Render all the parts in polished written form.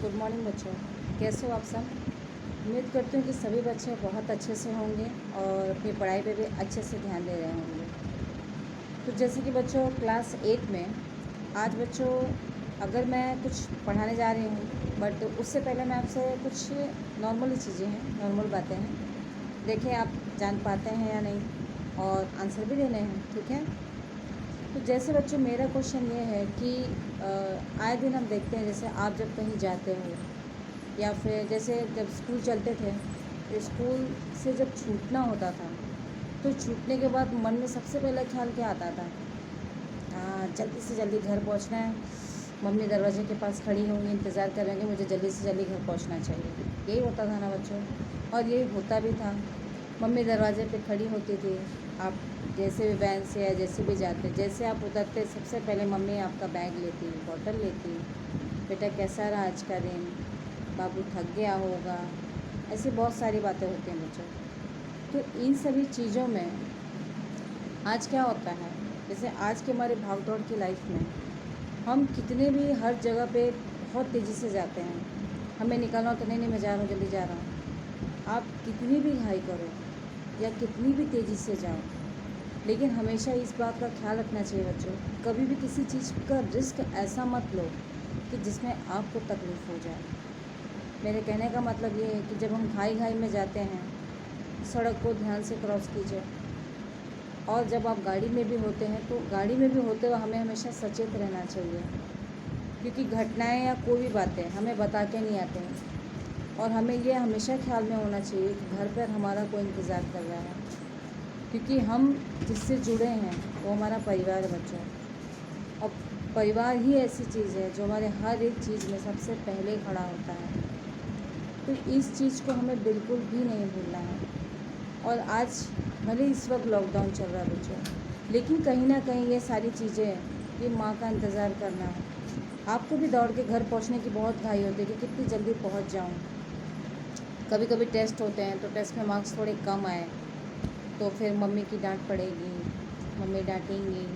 Good morning बच्चों। कैसे हो आप सब? उम्मीद करती हूँ कि सभी बच्चे बहुत अच्छे से होंगे और अपनी पढ़ाई पे भी अच्छे से ध्यान दे रहे होंगे। तो जैसे कि बच्चों क्लास 8 में आज बच्चों अगर मैं कुछ पढ़ाने जा रही हूँ, बट उससे पहले मैं आपसे कुछ नॉर्मल चीज़ें हैं, नॉर्मल बातें हैं, देखें आप जान पाते हैं या नहीं, और आंसर भी देने हैं, ठीक है? तो जैसे बच्चों मेरा क्वेश्चन ये है कि आए दिन हम देखते हैं, जैसे आप जब कहीं जाते हो या फिर जैसे जब स्कूल चलते थे तो स्कूल से जब छूटना होता था तो छूटने के बाद मन में सबसे पहला ख्याल क्या आता था? जल्दी से जल्दी घर पहुंचना है, मम्मी दरवाजे के पास खड़ी होंगी, इंतज़ार करेंगे, मुझे जल्दी से जल्दी घर पहुंचना चाहिए। यही होता था ना बच्चों, और यही होता भी था। मम्मी दरवाजे पे खड़ी होती थी, आप जैसे भी वैन से या जैसे भी जाते, जैसे आप उतरते सबसे पहले मम्मी आपका बैग लेती, बॉटल लेती, बेटा कैसा रहा आज का दिन, बाबू थक गया होगा, ऐसी बहुत सारी बातें होती हैं बच्चों। तो इन सभी चीज़ों में आज क्या होता है, जैसे आज के हमारे भागदौड़ की लाइफ में हम कितने भी हर जगह पे बहुत तेज़ी से जाते हैं। हमें निकलना हो तो नहीं मैं जा रहा हूँ, जल्दी जा रहा हूँ। आप कितनी भी घाई करो या कितनी भी तेज़ी से जाओ, लेकिन हमेशा इस बात का ख्याल रखना चाहिए बच्चों, कभी भी किसी चीज़ का रिस्क ऐसा मत लो कि जिसमें आपको तकलीफ़ हो जाए। मेरे कहने का मतलब ये है कि जब हम घाई घाई में जाते हैं, सड़क को ध्यान से क्रॉस कीजिए, और जब आप गाड़ी में भी होते हैं तो गाड़ी में भी होते हुए हमें हमेशा सचेत रहना चाहिए, क्योंकि घटनाएं या कोई भी बातें हमें बता के नहीं आते हैं, और हमें ये हमेशा ख्याल में होना चाहिए कि घर पर हमारा कोई इंतज़ार कर रहा है, क्योंकि हम जिससे जुड़े हैं वो हमारा परिवार है बच्चों। और परिवार ही ऐसी चीज़ है जो हमारे हर एक चीज़ में सबसे पहले खड़ा होता है। तो इस चीज़ को हमें बिल्कुल भी नहीं भूलना है। और आज भले इस वक्त लॉकडाउन चल रहा है बच्चों, लेकिन कहीं ना कहीं ये सारी चीज़ें, ये माँ का इंतज़ार करना, आपको भी दौड़ के घर पहुँचने की बहुत घाई होती है कि कितनी जल्दी पहुँच जाऊँ। कभी कभी टेस्ट होते हैं तो टेस्ट में मार्क्स थोड़े कम आए तो फिर मम्मी की डांट पड़ेगी, मम्मी डांटेंगी,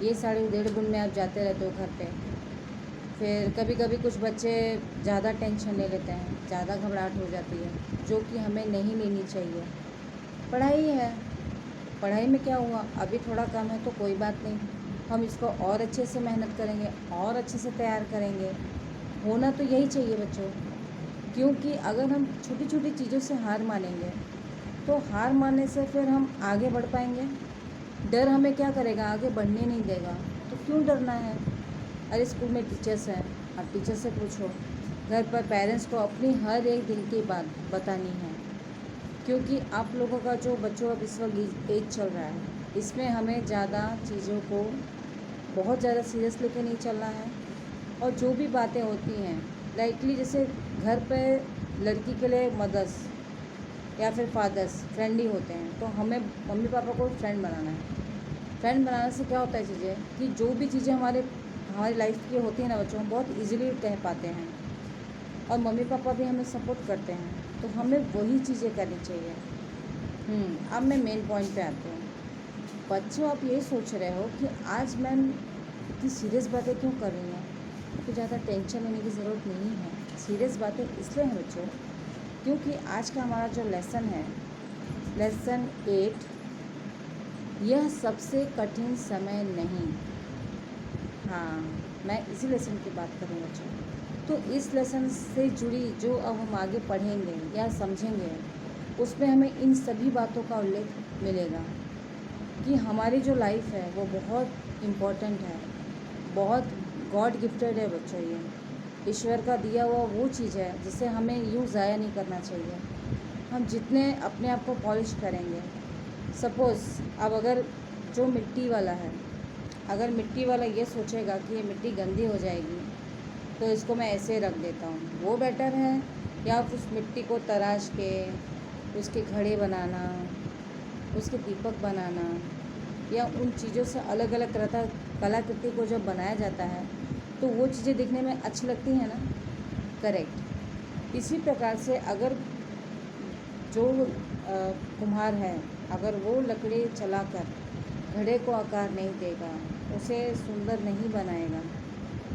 ये साढ़े उधेड़ बुन में आप जाते रहते हो घर पे। फिर कभी कभी कुछ बच्चे ज़्यादा टेंशन ले लेते हैं, ज़्यादा घबराहट हो जाती है, जो कि हमें नहीं लेनी चाहिए। पढ़ाई है, पढ़ाई में क्या हुआ, अभी थोड़ा कम है तो कोई बात नहीं, हम इसको और अच्छे से मेहनत करेंगे और अच्छे से तैयार करेंगे। होना तो यही चाहिए बच्चों, क्योंकि अगर हम छोटी छोटी चीज़ों से हार मानेंगे तो हार मानने से फिर हम आगे बढ़ पाएंगे। डर हमें क्या करेगा, आगे बढ़ने नहीं देगा। तो क्यों डरना है? अरे स्कूल में टीचर्स हैं, आप टीचर से पूछो। घर पर पेरेंट्स को अपनी हर एक दिल की बात बतानी है, क्योंकि आप लोगों का जो बच्चों अब इस वक्त एज चल रहा है, इसमें हमें ज़्यादा चीज़ों को बहुत ज़्यादा सीरियस लेके नहीं चलना है। और जो भी बातें होती हैं लाइटली, जैसे घर पे लड़की के लिए मदर्स या फिर फादर्स फ्रेंडली होते हैं, तो हमें मम्मी पापा को फ्रेंड बनाना है। फ्रेंड बनाने से क्या होता है चीज़ें, कि जो भी चीज़ें हमारी लाइफ की होती है ना बच्चों, हम बहुत इजीली कह पाते हैं, और मम्मी पापा भी हमें सपोर्ट करते हैं, तो हमें वही चीज़ें करनी चाहिए। अब मैं मेन पॉइंट पे आती हूँ। बच्चों, आप ये सोच रहे हो कि आज मैम इतनी सीरियस बातें क्यों कर रही हैं, तो ज़्यादा टेंशन लेने की ज़रूरत नहीं है। सीरियस बातें इसलिए हैं बच्चों, क्योंकि आज का हमारा जो लेसन है, लेसन 8, यह सबसे कठिन समय नहीं। हाँ, मैं इसी लेसन की बात करूँ बच्चों। तो इस लेसन से जुड़ी जो अब हम आगे पढ़ेंगे या समझेंगे, उसमें हमें इन सभी बातों का उल्लेख मिलेगा कि हमारी जो लाइफ है वो बहुत इम्पोर्टेंट है, बहुत गॉड गिफ्टेड है बच्चों। ये ईश्वर का दिया हुआ वो चीज़ है जिसे हमें यूँ ज़ाया नहीं करना चाहिए। हम जितने अपने आप को पॉलिश करेंगे, सपोज़ अब अगर जो मिट्टी वाला है, अगर मिट्टी वाला ये सोचेगा कि ये मिट्टी गंदी हो जाएगी तो इसको मैं ऐसे रख देता हूँ, वो बेटर है, या उस मिट्टी को तराश के उसके घड़े बनाना, उसके दीपक बनाना, या उन चीज़ों से अलग अलग कलाकृति को जब बनाया जाता है तो वो चीज़ें दिखने में अच्छी लगती हैं ना। करेक्ट। इसी प्रकार से अगर जो कुम्हार है, अगर वो लकड़ी चलाकर घड़े को आकार नहीं देगा, उसे सुंदर नहीं बनाएगा,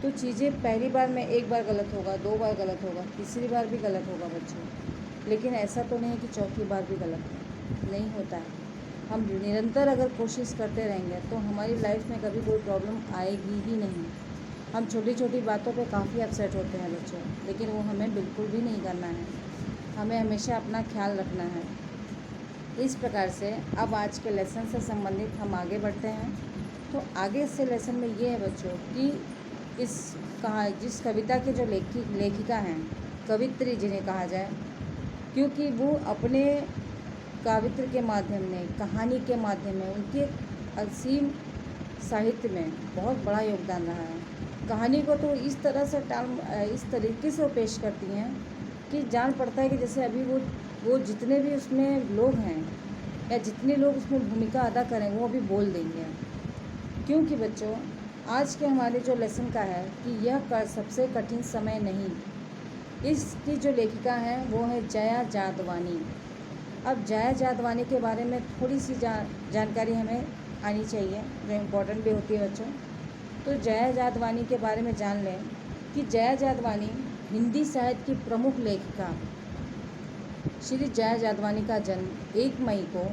तो चीज़ें पहली बार में एक बार गलत होगा, 2 बार गलत होगा, तीसरी बार भी गलत होगा बच्चों। लेकिन ऐसा तो नहीं है कि चौथी बार भी गलत नहीं होता है। हम निरंतर अगर कोशिश करते रहेंगे तो हमारी लाइफ में कभी कोई प्रॉब्लम आएगी ही नहीं। हम छोटी छोटी बातों पे काफ़ी अपसेट होते हैं बच्चों, लेकिन वो हमें बिल्कुल भी नहीं करना है। हमें हमेशा अपना ख्याल रखना है। इस प्रकार से अब आज के लेसन से संबंधित हम आगे बढ़ते हैं। तो आगे से लेसन में ये है बच्चों कि जिस कविता के जो लेखिका हैं, कवित्री जिन्हें कहा जाए, क्योंकि वो अपने काव्य के माध्यम में, कहानी के माध्यम में, उनके असीम साहित्य में बहुत बड़ा योगदान रहा है। कहानी को तो इस तरीके से पेश करती हैं कि जान पड़ता है कि जैसे अभी वो जितने भी उसमें लोग हैं या जितने लोग उसमें भूमिका अदा करें वो अभी बोल देंगे। क्योंकि बच्चों आज के हमारे जो लेसन का है कि यह सबसे कठिन समय नहीं। इसकी जो लेखिका हैं वो है जया जादवानी। अब जया जादवानी के बारे में थोड़ी सी जानकारी हमें आनी चाहिए, जो इम्पोर्टेंट भी होती है बच्चों। तो जया जादवानी के बारे में जान लें कि जया जादवानी हिंदी साहित्य की प्रमुख लेखिका। श्री जया जादवानी का जन्म 1 मई को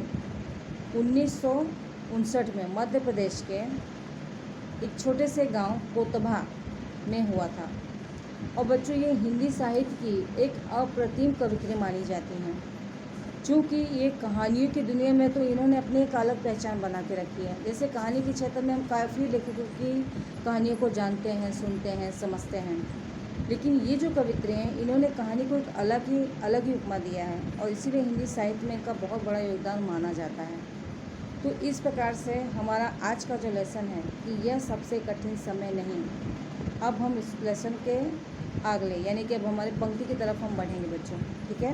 1959 में मध्य प्रदेश के एक छोटे से गांव कोतभा में हुआ था। और बच्चों ये हिंदी साहित्य की एक अप्रतिम कवित्री मानी जाती हैं। चूँकि ये कहानियों की दुनिया में तो इन्होंने अपनी एक अलग पहचान बना के रखी है। जैसे कहानी के क्षेत्र में हम काफ़ी लेखकों की कहानियों को जानते हैं, सुनते हैं, समझते हैं, लेकिन ये जो कवित्री हैं इन्होंने कहानी को एक अलग ही उपमा दिया है और इसीलिए हिंदी साहित्य में इनका बहुत बड़ा योगदान माना जाता है। तो इस प्रकार से हमारा आज का जो लेसन है कि यह सबसे कठिन समय नहीं। अब हम इस लेसन के अगले यानी कि अब हमारे पंक्ति की तरफ हम बढ़ेंगे बच्चों, ठीक है।